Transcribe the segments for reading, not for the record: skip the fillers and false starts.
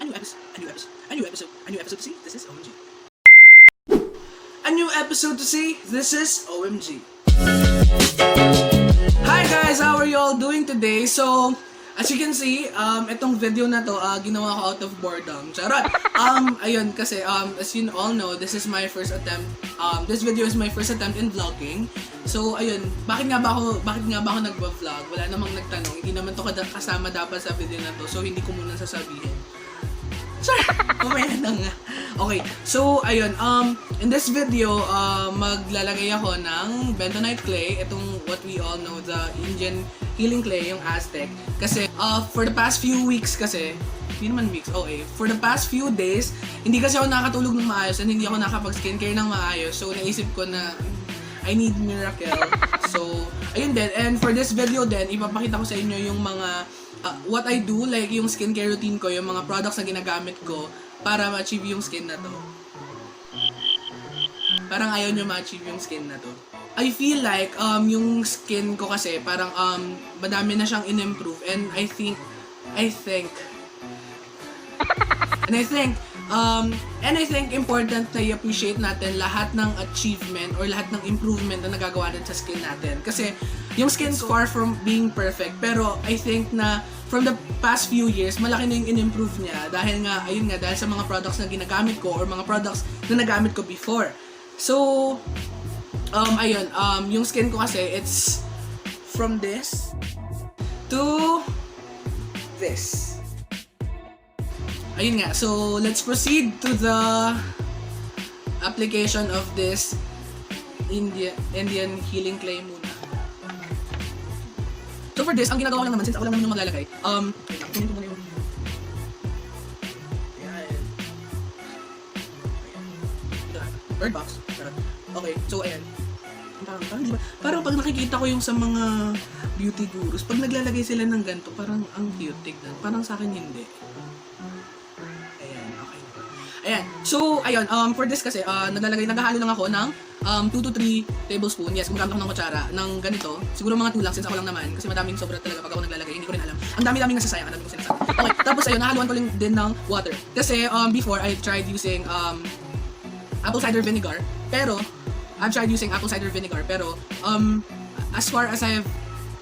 A new episode to see. This is OMG. A new episode to see. This is OMG. Hi guys, how are you all doing today? So, as you can see, itong video na to, ginawa ko out of boredom. Charot! Ayun, kasi, as you all know, this is my first attempt, this video is my first attempt in vlogging. So, ayun, bakit nga ba ako nagba-vlog? Wala namang nagtanong, hindi naman to kasama dapat sa video na to, so hindi ko muna sasabihin. Sorry! Mamaya na nga. Okay, so, ayun, in this video, maglalagay ako ng bentonite clay, itong what we all know, the Indian healing clay, yung Aztec. Kasi, for the past few weeks kasi, hindi naman weeks, okay, for the past few days, hindi kasi ako nakatulog ng maayos and hindi ako nakapag-skincare ng maayos. So, naisip ko na, I need miracle. So, ayun din. And for this video din, ipapakita ko sa inyo yung mga, what I do, like yung skincare routine ko, yung mga products na ginagamit ko para ma-achieve yung skin na to. Parang ayaw nyo ma-achieve yung skin na to. I feel like, yung skin ko kasi, parang, madami na siyang in-improve. And I think, important na i-appreciate natin lahat ng achievement or lahat ng improvement na nagagawa din sa skin natin. Kasi, yung skin's far from being perfect. Pero, I think na, from the past few years, malaki na yung in-improve niya. Dahil nga, ayun nga, dahil sa mga products na ginagamit ko or mga products na nagamit ko before. So, ayun, yung skin ko kasi, it's from this to this. Ayun nga, so let's proceed to the application of this Indian healing clay muna. So for this, ang ginagawa ko lang naman, since ako lang naman yung maglalagay, kunin ko muna yung bird box. Okay, so ayan. Parang pag nakikita ko yung sa mga beauty gurus, pag naglalagay sila ng ganito, parang ang cute, tignan. Parang sa akin hindi. Ayan, okay. Ayan, so ayun, for this kasi, naghahalo lang ako ng 2 to 3 tablespoon. Yes, gumagamit ako ng kutsara ng ganito. Siguro mga 2 lang since ako lang naman. Kasi madaming sobra talaga pag ako naglalagay. Hindi ko rin alam. Ang dami-daming nasasayang. Ang dami ko sinasabi. Okay, tapos ayun, nahaluan ko din ng water. Kasi before, I tried using apple cider vinegar. Pero, as far as I have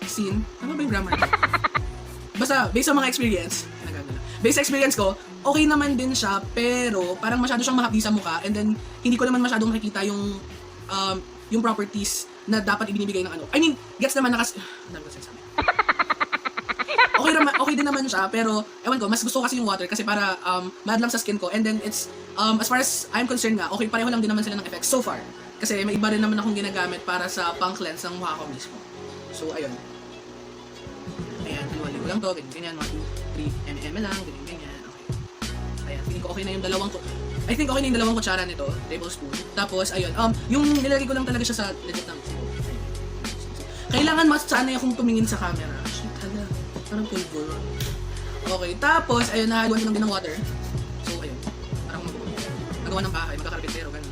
seen, ano ba yung grammar? Basta, based sa mga experience, based sa experience ko, okay naman din siya, pero parang masyado siyang mahapdi sa mukha, and then, hindi ko naman masyadong makikita yung properties na dapat ibinibigay ng ano. I mean, gets naman okay din naman siya, pero ewan ko, mas gusto ko kasi yung water kasi para madlam sa skin ko, and then it's as far as I'm concerned nga, okay, pareho lang din naman sila ng effects so far. Kasi may iba rin naman akong ginagamit para sa pang-cleanse ng mukha ko mismo. So, ayun. Ayan, liwaliw lang to, ganyan, 1, 2, 3 ml lang, ganyan. Okay. Ayan, feeling ko okay na yung dalawang kutsara nito, tablespoon. Tapos, ayun, yung nilagay ko lang talaga siya sa legit lang. Kailangan masanay akong tumingin sa camera. Shit, hala. Parang pulbur. Okay, tapos, ayun, nahaluan ko lang din ng water. So, ayun. Parang magawa ng bahay, magkakarpintero, ganun.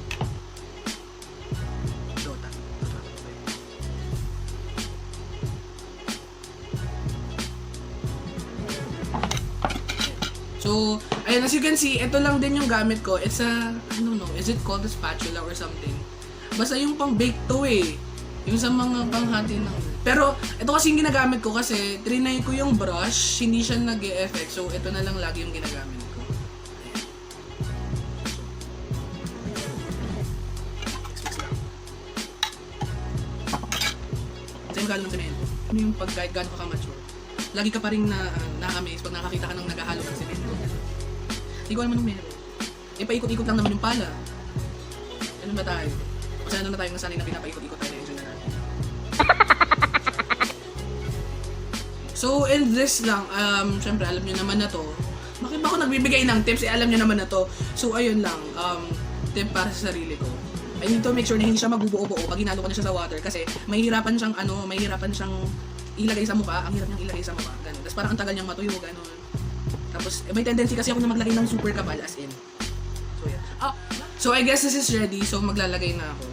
So, ayun, as you can see, ito lang din yung gamit ko. It's a, I don't know, is it called a spatula or something? Basta yung pang-bake to eh. Yung sa mga panghati ng... Pero, ito kasi yung ginagamit ko kasi trinay ko yung brush, hindi siya nag-e-effect. So, ito na lang lagi yung ginagamit ko. Sa'yo magalo ng semento. Ano yung kahit gaano ka ka-mature? Lagi ka pa rin na-amaze pag nakakita ka ng naghahalo ng semento. Hindi ko alam anong meron. Eh, paikot-ikot lang naman yung pala. Ano ba tayo? O sana na tayo nasanay na pinapaikot-ikot tayo na engineer natin. So, in this lang, syempre alam nyo naman na to. Bakit ba ako nagbibigay ng tips? Alam nyo naman na to. So, ayun lang, tip para sa sarili ko. I need to make sure na hindi siya magbubuo-buo pag hinalo ko na siya sa water. Kasi, mahihirapan siyang ilagay sa mukha. Ang hirap niyang ilagay sa mukha. Ganun. Tapos parang ang tagal niyang matuyo, ganun. Tapos, may tendency kasi ako na maglagay ng super kapal, as in. So, yeah. So, I guess this is ready. So, maglalagay na ako.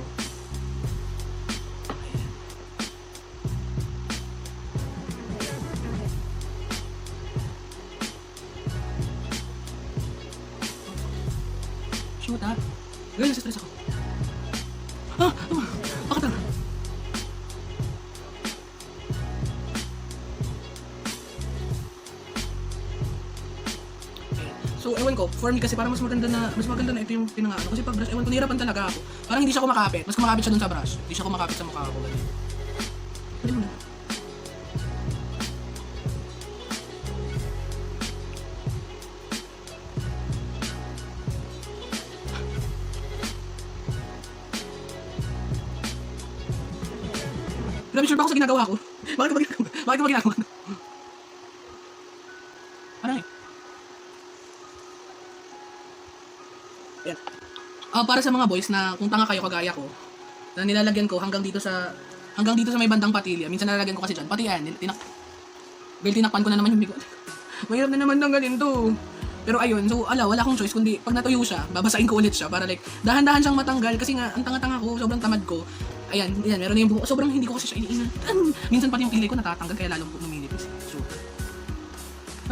Shoot ha. Girl, nasa-stress ako. Bakit na? So, ewan ko, for me kasi parang mas maganda na ito yung pinangaano. Kasi pag brush, ewan ko, nahirapan talaga ako. Parang hindi siya kumakapit. Mas kumakapit siya dun sa brush. Hindi siya kumakapit sa mukha ko. Pwede mo na. Grabe, sure ba ako sa ginagawa ko? Bakit ko ba ginagawa? Parang eh. Yan. Para sa mga boys na kung tanga kayo kagaya ko, na nilalagyan ko hanggang dito sa may bandang patilya. Minsan nilalagyan ko kasi dyan. Pati yan, tinakpan ko na naman yung bigot. Mahirap na naman tanggalin to. Pero ayun, so wala akong choice kundi pag natuyo siya, babasain ko ulit siya para like dahan-dahan siyang matanggal kasi nga ang tanga-tanga ko, sobrang tamad ko. Ayan, meron na yung buhok. Sobrang hindi ko kasi siya iniingat. Minsan pati yung kilay ko natatanggal kaya lalong numinipis. So,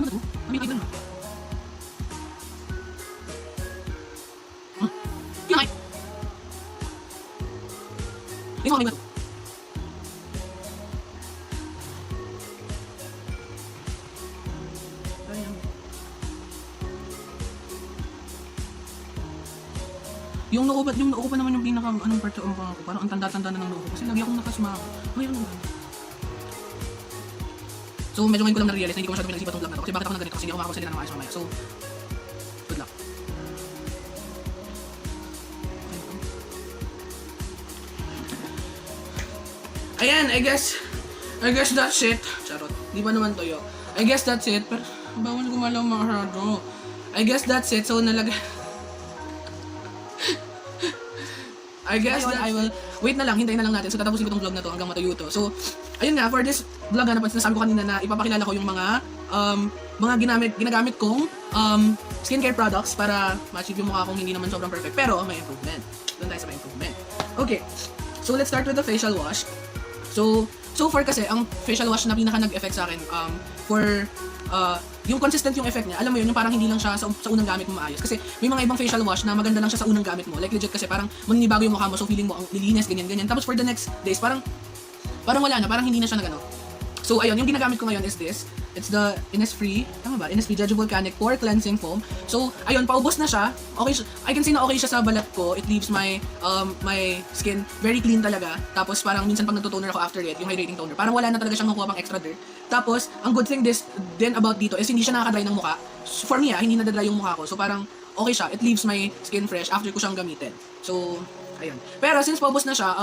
ano to? Kamit ito na. Kinakay! Hindi mo kayo. Yung noo pa naman yung pinaka anong part sa umpang ko. Parang ang tanda-tanda na ng noo ko. Kasi lagi akong nakasma. Ay, ano ba? So, medyo ngayon ko lang na-realize na hindi ko masyadong pinag-isipan itong vlog na to. Kasi bakit ako nag-ganito? Kasi hindi ako makakasalita ng maayos mamaya. So, good luck. Ayan, I guess that's it. Charot. Di ba naman toyo? I guess that's it. Pero, bawal gumalaw masyado. I guess that's it. So, I guess that I will wait na lang, hintayin na lang natin. So tatapusin ko tong vlog na to hanggang matuyo to. So ayun nga, for this vlog na sinasabi ko kanina na ipapakilala ko yung mga ginagamit kong skincare products para ma-achieve yung mukha kong hindi naman sobrang perfect pero may improvement. Doon tayo sa may improvement. Okay. So let's start with the facial wash. So far kasi ang facial wash na pinaka nag-effect sa akin yung consistent yung effect niya. Alam mo yun, yung parang hindi lang siya sa unang gamit mo maayos. Kasi may mga ibang facial wash na maganda lang siya sa unang gamit mo. Like legit kasi parang maninibago yung mukha mo, so feeling mo ang lilinis, ganyan. Tapos for the next days, parang wala na, parang hindi na siya nagano. So ayun, yung ginagamit ko ngayon is this. It's the Innisfree, tama ba? Innisfree Judge Volcanic Pore Cleansing Foam. So ayun, paubos na siya. Okay, I can say na okay siya sa balat ko. It leaves my skin very clean talaga. Tapos parang minsan pag nagto-toner ako after it, yung hydrating toner, parang wala na talaga siyang nakuha pang extra dirt. Tapos ang good thing then about dito is hindi siya nakaka-dry ng mukha. For me hindi nadadry yung mukha ko. So parang okay siya. It leaves my skin fresh after ko siyang gamitin. So ayun. Pero since paubos na siya,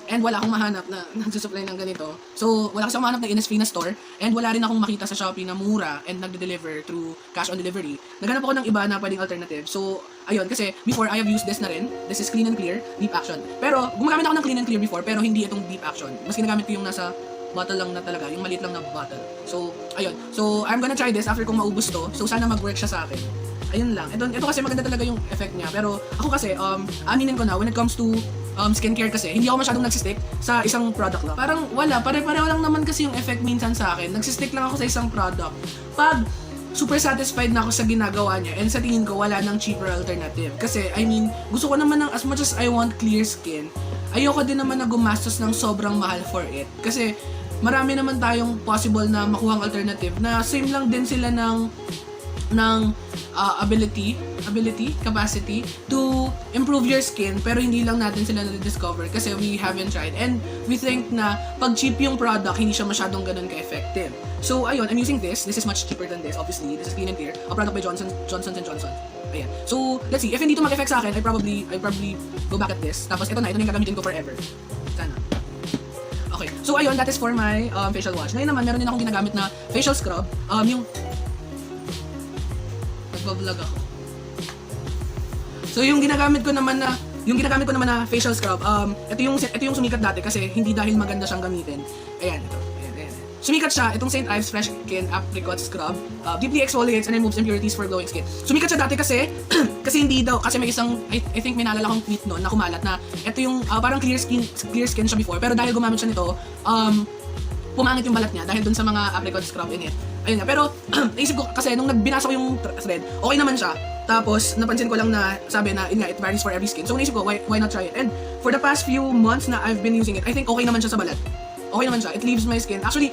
and wala akong mahanap na nagsusupply ng ganito. So, wala kasi akong mahanap ng Innisfree na store. And wala rin akong makita sa Shopee na mura and nagde-deliver through cash on delivery. Naghanap ako ng iba na pwedeng alternative. So, ayun, kasi before I have used this na rin. This is Clean and Clear Deep Action. Pero, gumagamit ako ng Clean and Clear before, pero hindi itong Deep Action. Mas ginagamit ko yung nasa bottle lang na talaga, yung maliit lang na bottle. So, ayun. So, I'm gonna try this after kong maubos to. So, sana mag-work siya sa akin. Ayun lang. Ito kasi maganda talaga yung effect niya. Pero, ako kasi, aminin ko na, when it comes to skincare kasi, hindi ako masyadong nagsistick sa isang product lang. Parang wala, pare-pareho lang naman kasi yung effect minsan sa akin. Nagsistick lang ako sa isang product. Pag super satisfied na ako sa ginagawa niya and sa tingin ko wala nang cheaper alternative. Kasi, I mean, gusto ko naman ng as much as I want clear skin, ayoko din naman na gumastos ng sobrang mahal for it. Kasi, marami naman tayong possible na makuhang alternative na same lang din sila ng capacity to improve your skin pero hindi lang natin sila na-discover kasi we haven't tried and we think na pag cheap yung product hindi siya masyadong ganun ka-effective. So ayun, I'm using this. This is much cheaper than this, obviously. This is Clean and Clear, a product by Johnson & Johnson. Ayan. So let's see, if hindi to mag-effect sa akin, I probably go back at this. Tapos ito na yung gagamitin ko forever. Sana. Okay. So ayun, that is for my facial wash. Ngayon naman meron din akong ginagamit na facial scrub. Yung nagbablog ako. So yung ginagamit ko naman na facial scrub, ito yung sumikat dati kasi hindi dahil maganda siyang gamitin. Ayan, ito. Ayan. Sumikat siya, itong St. Ives Fresh Skin Apricot Scrub. Deeply exfoliates and removes impurities for glowing skin. Sumikat siya dati kasi hindi daw, kasi may isang, I think may naalala kong tweet noon na kumalat na ito yung parang clear skin siya before, pero dahil gumamit siya nito, pumangit yung balat niya dahil dun sa mga apricot scrub in it. ayun nga. Pero, naisip ko kasi nung nagbinasa ko yung thread, okay naman siya. Tapos, napansin ko lang na sabi na, yun nga, it varies for every skin. So, naisip ko, why not try it? And for the past few months na I've been using it, I think okay naman siya sa balat. Okay naman siya. It leaves my skin. Actually,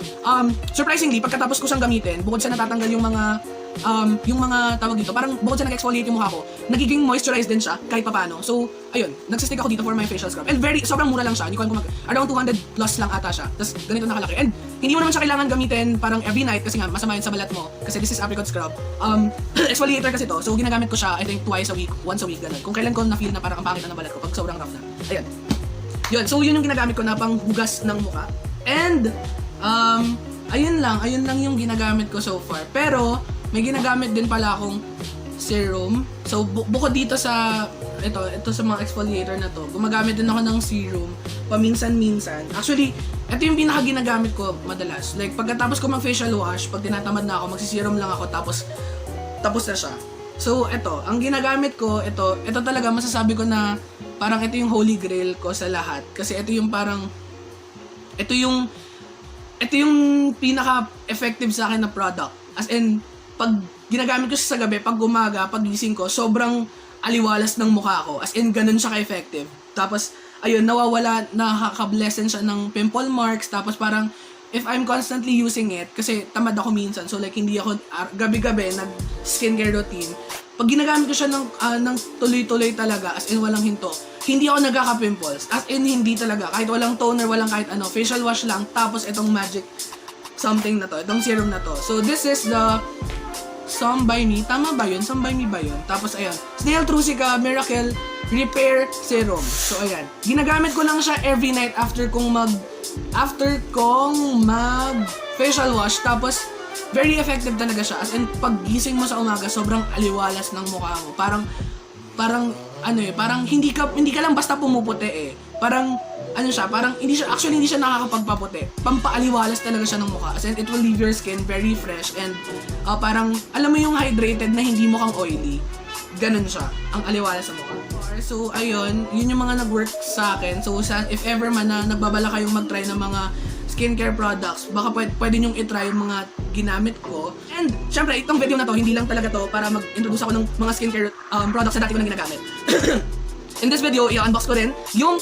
surprisingly, pagkatapos ko siyang gamitin, bukod sa natatanggal yung mga tawag dito, parang bukod sa nag-exfoliate yung mukha ko, nagiging moisturized din siya kahit papaano. So, ayun, nagsistick ako dito for my facial scrub. And sobrang mura lang siya. Hindi ko alam kung around 200 plus lang ata siya. Tapos, ganito nakalaki. And, hindi mo naman siya kailangan gamitin parang every night kasi nga, masama yun sa balat mo. Kasi this is apricot scrub. Exfoliator kasi to. So, ginagamit ko siya, I think, twice a week, once a week, ganun. Kung kailan ko na-feel na parang ang pangit na ng balat ko pag sobrang rough na. Ayun. Yun, so yun yung ginagamit ko na pang hugas ng mukha. And, ayun lang yung ginagamit ko so far. Pero, may ginagamit din pala akong serum. So, bukod dito sa, ito sa mga exfoliator na to, gumagamit din ako ng serum, paminsan-minsan. Actually, ito yung pinaka ginagamit ko madalas. Like, pagkatapos ko mag-facial wash, pag tinatamad na ako, magsiserum lang ako, tapos na siya. So, ito, ang ginagamit ko, ito talaga masasabi ko na parang ito yung holy grail ko sa lahat. Kasi ito yung parang, ito yung pinaka-effective sa akin na product. As in, pag ginagamit ko siya sa gabi, pag umaga, pag gising ko, sobrang aliwalas ng mukha ko. As in, ganun siya ka-effective. Tapos, ayun, nawawala, nakaka-lessen siya ng pimple marks. Tapos parang, if I'm constantly using it, kasi tamad ako minsan, so like, hindi ako gabi-gabi nag-skincare routine. Pag ginagamit ko siya ng tuloy-tuloy talaga, as in walang hinto, hindi ako nagkaka-pimples. As in, hindi talaga. Kahit walang toner, walang kahit ano, facial wash lang, tapos itong magic something na to, itong serum na to. So, this is the Some by Me. Tama ba yun? Some by Me ba yun? Tapos, ayan. Snail Trucica Miracle Repair Serum. So, ayan. Ginagamit ko lang siya every night after kong mag facial wash. Tapos, very effective talaga siya. As in, pag gising mo sa umaga, sobrang aliwalas ng mukha mo. Parang hindi ka lang basta pumuputi eh. Parang hindi siya nakakapagpaputi. Pampaaliwalas talaga siya ng mukha. As in, it will leave your skin very fresh and parang, alam mo yung hydrated na hindi mukhang oily. Ganun siya, ang aliwalas sa mukha. So, ayun, yun yung mga nag-work sa akin. So, if ever man na nagbabala kayong mag-try ng mga skincare products, baka pwede nyong itry yung mga ginamit ko. And, syempre, itong video na to, hindi lang talaga to para mag-introduce ako ng mga skincare products na dati ko nang ginagamit. In this video, i-unbox ko rin yung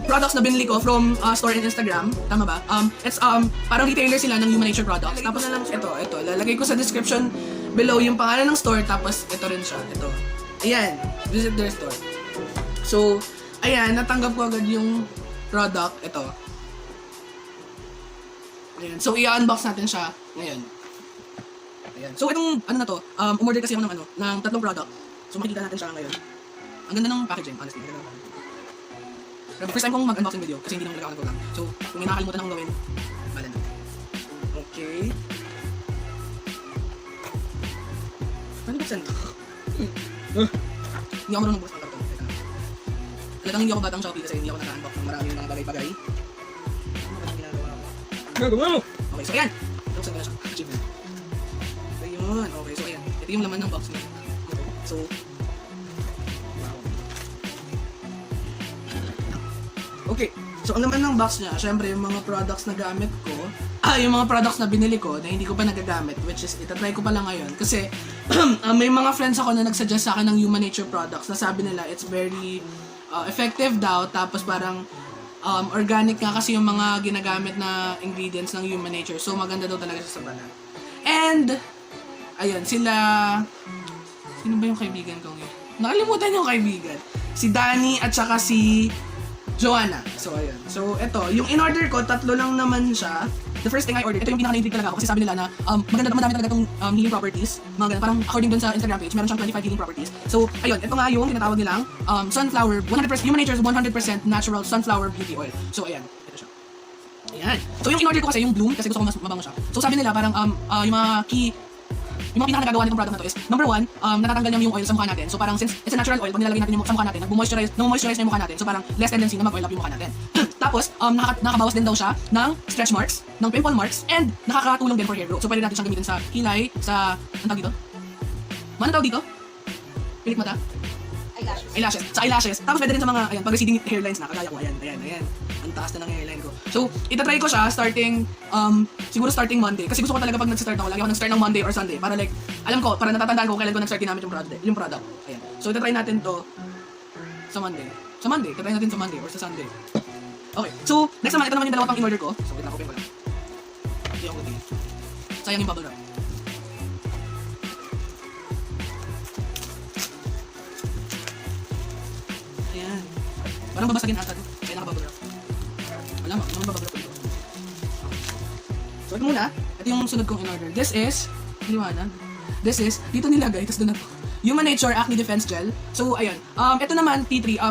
products na binili ko from store in Instagram. Tama ba? It's parang retailer sila ng Human Nature products. Tapos na lang ito. Lalagay ko sa description below yung pangalan ng store. Tapos ito rin siya. Ito. Ayan. Visit their store. So, ayan. Natanggap ko agad yung product. Ito. Ayan. So, i-unbox natin siya ngayon. Ayan. So, itong umorder kasi ako ng tatlong product. So, makikita natin siya ngayon. Ang ganda ng packaging, honestly. Ang ganda ng packaging. Pero first time kong mag-unboxing video kasi hindi naman talaga ako nag-program. So, kung may nakakalimutan akong gawin, bala na. Okay. Paano buksan ito? Hindi ako marunong buksan ng karton. Talagang hindi ako batang Shopee kasi hindi ako naka-unbox ng maraming mga bagay-bagay. Ano ba yung ginagawa ko? Ginagawa mo! Okay, so ayan. Buksan ko na siya. Achievement. Ayun. Okay, so ayan. Ito yung laman ng box niya. So, okay, so ang naman ng box niya, syempre yung mga products na gamit ko, yung mga products na binili ko na hindi ko pa nagagamit, which is itatry ko pa lang ngayon. Kasi may mga friends ako na nagsuggest sa akin ng Human Nature products na sabi nila it's very effective daw, tapos parang organic nga kasi yung mga ginagamit na ingredients ng Human Nature. So maganda daw talaga siya sa balat. And, ayun, sino ba yung kaibigan ko ngayon? Nakalimutan yung kaibigan. Si Danny at saka si Joanna. So, ayun. So, ito. Yung in-order ko, tatlo lang naman siya. The first thing I ordered, ito yung pinaka-na-intrigue talaga ako kasi sabi nila na madami talaga itong healing properties. Mga ganun. Parang according dun sa Instagram page, meron siyang 25 healing properties. So, ayun. Ito nga yung tinatawag nilang sunflower, 100%, Human Nature's 100% natural sunflower beauty oil. So, ayan. Ito siya. Ayan. So, yung in-order ko kasi yung bloom kasi gusto ko mas mabango siya. So, sabi nila parang yung mga pinaka-nagagawa nitong product na to is, number one, natatanggal niya yung oil sa mukha natin. So parang since it's a natural oil, pag nilalagay natin yung sa mukha natin, nag-moisturize na yung mukha natin. So parang less tendency na mag-oil up yung mukha natin. Tapos, nakakabawas din daw siya ng stretch marks, ng pimple marks, and nakakatulong din for hair growth. So pwede natin siyang gamitin sa kilay, sa, anong tawag dito? Anong tawag dito? Pilik mata? Eyelashes. Sa eyelashes. Tapos pwede rin sa mga, ayan, pag receding hairlines na, kagaya ko, ayan. Ang taas na ng hairline ko. So, itatry ko siya starting, siguro starting Monday. Kasi gusto ko talaga pag nag-start ako, lagi ako nag-start ng Monday or Sunday. Para like, alam ko, para natatandaan ko kailan ko nag-start ginamit yung product. Ayan. So, itatry natin to sa Monday. Itatry natin sa Monday or sa Sunday. Okay. So, next naman, ito naman yung dalawa pang in-order ko. So, wait lang, open ko lang. Hindi ako good. Sayang yung bubble wrap. Ayan. Parang babasagin ata ito. Kaya naka-bubble wrap. Wala mo, naman babablock dito. So ito muna, ito yung sunod kong in-order. This is, dito nilagay, tapos doon na to. Human Nature Acne Defense Gel. So ayun, ito naman, T3,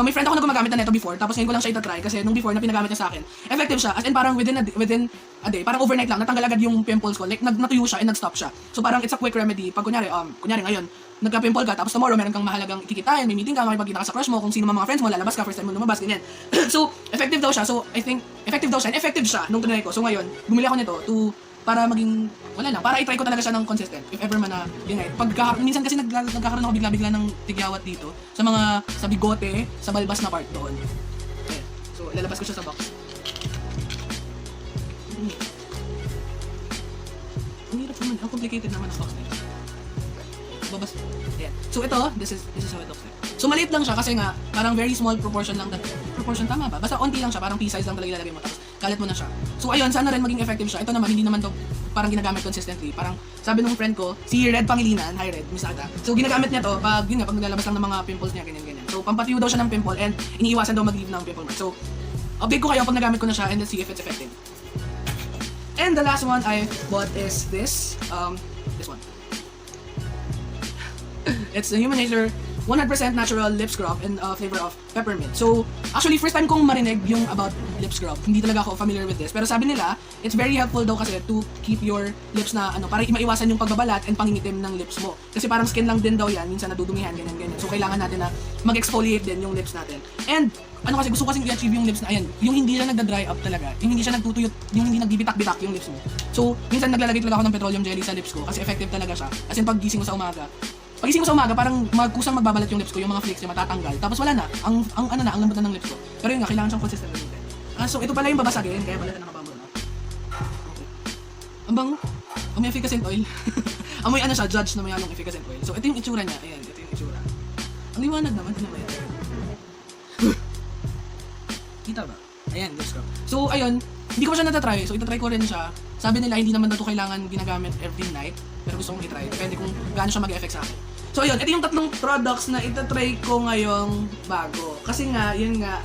may friend ako na gumagamit na neto before, tapos ngayon ko lang siya itatry kasi nung before na pinagamit niya sa akin, effective siya, as in parang within a day, parang overnight lang, natanggal agad yung pimples ko, like natuyo siya and nag-stop siya. So parang it's a quick remedy, pag kunyari ngayon, nagka-pimple ka, tapos tomorrow meron kang mahalagang kikitain, may meeting ka, makipagkita ka sa crush mo, kung sino mga friends mo, lalabas ka, first time mo lumabas, ganyan. So, effective daw siya, and effective siya nung tinry ko. So ngayon, bumili ako nito para maging, para i-try ko talaga siya ng consistent, if ever man na, yun nga, minsan kasi nagkakaroon ako bigla-bigla ng tigyawat dito, sa bigote, sa balbas na part doon. Okay. So, lalabas ko siya sa box. Ang hirap naman, ang complicated naman ang box na yun. Babas. Ayan. So ito, this is how it looks like. So maliit lang siya kasi nga parang very small proportion lang. Proportion tama ba? Basta onti lang siya, parang pea size lang talaga ilalagay mo tapos kalat mo na siya. So ayun, sana rin maging effective siya. Ito naman hindi naman to parang ginagamit consistently. Parang sabi nung friend ko, si Red Pangilinan, hi Red, Miss Ada. So ginagamit niya to pag yun nga, pag naglalabas lang ng mga pimples niya ganyan. So pampatiyo daw siya ng pimple and iniiwasan daw mag-leave ng pimple mark. So update ko kayo pag nagamit ko na siya and let's see if it's effective. And the last one I bought is this one. It's the Human Nature 100% natural lip scrub and flavor of peppermint. So, actually, first time kong marinig yung about lip scrub. Hindi talaga ako familiar with this. Pero sabi nila, it's very helpful daw kasi to keep your lips na, para maiwasan yung pagbabalat and pangingitim ng lips mo. Kasi parang skin lang din daw yan, minsan nadudumihan, ganyan. So, kailangan natin na mag-exfoliate din yung lips natin. And, kasi gusto ko kasing i-achieve yung lips na, yung hindi siya nagda-dry up talaga. Yung hindi siya nagtutuyot, yung hindi nagbibitak-bitak yung lips mo. So, minsan naglalagay talaga ako ng petroleum jelly sa lips ko kasi effective talaga siya. As in, paggising ko sa umaga, parang kusang magbabalat yung lips ko, yung mga flakes niya matatanggal. Tapos wala na, ang lambot na ng lips ko. Pero yun nga, kailangan siyang consistent gamitin. So ito pala yung babasagin, kaya pala ito nakababol na. Okay. Ang bango. May efficacent oil. Amoy siya, judge na may halong efficacent oil. So ito yung itsura niya, ayan, ito yung itsura. Ang liwanag naman, ito naman yan. Kita ba? Ayan, lips ko. So ayun, hindi ko pa siya natatry, so itatry ko rin siya. Sabi nila hindi naman na ito kailangan ginagamit every night, pero gusto kong itry. Depende kung gaano siya mag-effect sa akin. So ayun, ito yung tatlong products na itatry ko ngayong bago. Kasi nga, yun nga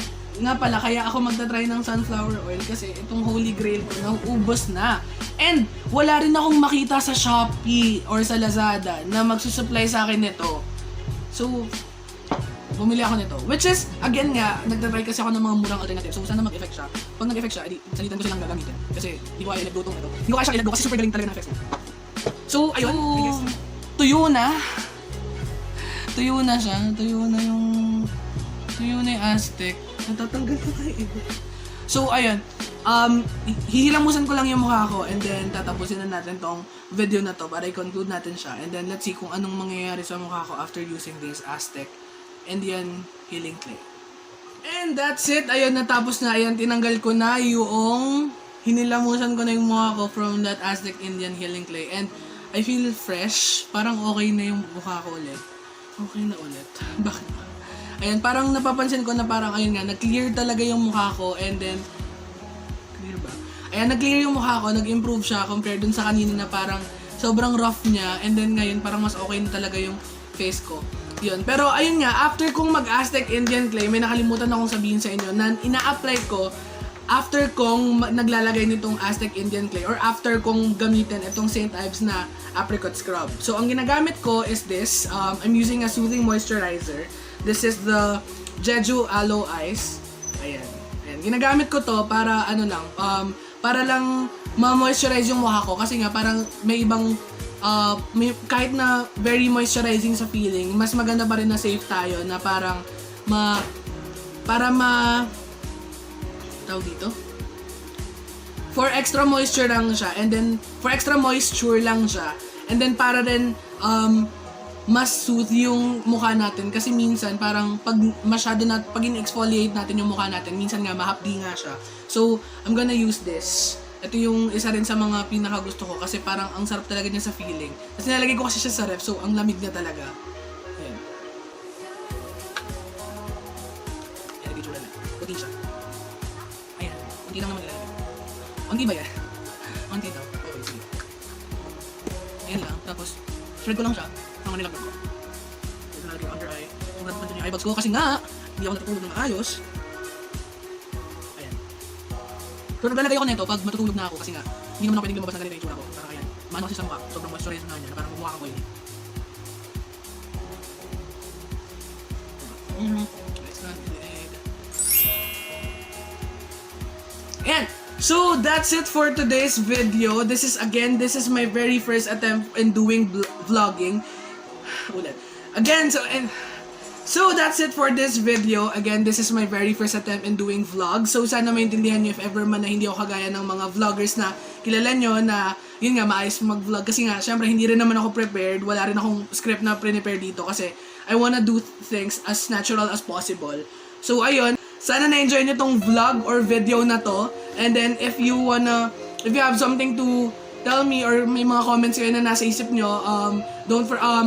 pala, kaya ako magtatry ng sunflower oil kasi itong holy grail ko nauubos na. And wala rin akong makita sa Shopee or sa Lazada na magsusupply sa akin nito. So, bumili ako nito. Which is, again nga, nagtatry kasi ako ng mga murang alternative. So, sana mag-effect siya. Pag nag-effect siya, salitan ko silang gagamitin. Kasi, hindi ko kaya ilagdutong ito. Hindi ko kaya siya ilagdo kasi super galing talaga ng effects niya. So, ayun. I guess, tuyo na siya. Tuyo na yung Aztec. Natatanggal ko tayo iba. So, ayun. Hihilamusan ko lang yung mukha ko and then tatapusin na natin tong video na to para i-conclude natin siya. And then, let's see kung anong mangyayari sa mukha ko after using this Aztec Indian Healing Clay. And that's it. Ayun, natapos na. Ayan, tinanggal ko na yung hinilamusan ko na yung mukha ko from that Aztec Indian Healing Clay. And I feel fresh. Parang okay na yung mukha ko ulit. Okay na ulit. Bakit ba? Ayan, parang napapansin ko na parang, ayun nga, nag-clear talaga yung mukha ko. And then, clear ba? Ayan, nag-clear yung mukha ko. Nag-improve siya compared dun sa kanina na parang sobrang rough niya. And then ngayon, parang mas okay na talaga yung face ko. Yun. Pero ayun nga, after kong mag-Aztec Indian Clay, may nakalimutan akong sabihin sa inyo na ina-apply ko after kong naglalagay nitong Aztec Indian Clay or after kong gamitin itong St. Ives na apricot scrub. So, ang ginagamit ko is this. I'm using a soothing moisturizer. This is the Jeju Aloe Ice. Ayan. Ayan. Ginagamit ko to para para lang ma-moisturize yung mukha ko kasi nga parang may ibang kahit na very moisturizing sa feeling, mas maganda pa rin na safe tayo na parang tawag dito? For extra moisture lang siya and then para rin mas soothe yung mukha natin kasi minsan parang pag in-exfoliate natin yung mukha natin, minsan nga mahapdi nga siya. So, I'm gonna use this. Ito yung isa rin sa mga pinaka gusto ko kasi parang ang sarap talaga niya sa feeling. Kasi nilalagay ko kasi siya sa ref, so ang lamig niya talaga. Ayan. Ayan, nag-itsura na. Puti siya. Ayan, kunti lang naman nilalagay. Kunti ba yan? Kunti daw. Okay, sige. Ayan lang, tapos spread ko lang siya. Ang nilagay ko. Ito nalagay yung under eye. Kung natin yung eyebags ko kasi nga, hindi ako natutulog ng maayos. Ayan. Pero naglalagay ako nito pag matutulog na ako kasi nga, hindi naman ako pwedeng lumabas ng ganito yung tsura ko. Parang ayan, maano kasi sa mukha. Sobrang moisturizer na niya na parang kumukha kang oily. Let's not delay. Ayan. So, that's it for today's video. This is my very first attempt in doing vlogging. Ulit. Again, so that's it for this video. Again, this is my very first attempt in doing vlog. So sana maintindihan nyo if ever man na hindi ako kagaya ng mga vloggers na kilala nyo na yun nga maayos mag-vlog. Kasi nga, syempre hindi rin naman ako prepared. Wala rin akong script na prepare dito kasi I wanna do things as natural as possible. So ayun, sana na-enjoy nyo tong vlog or video na to. And then if you have something to tell me or may mga comments kayo na nasa isip nyo,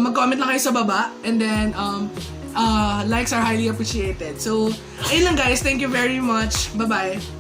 mag-comment lang kayo sa baba. And then, likes are highly appreciated. So, ayun lang guys. Thank you very much. Bye-bye.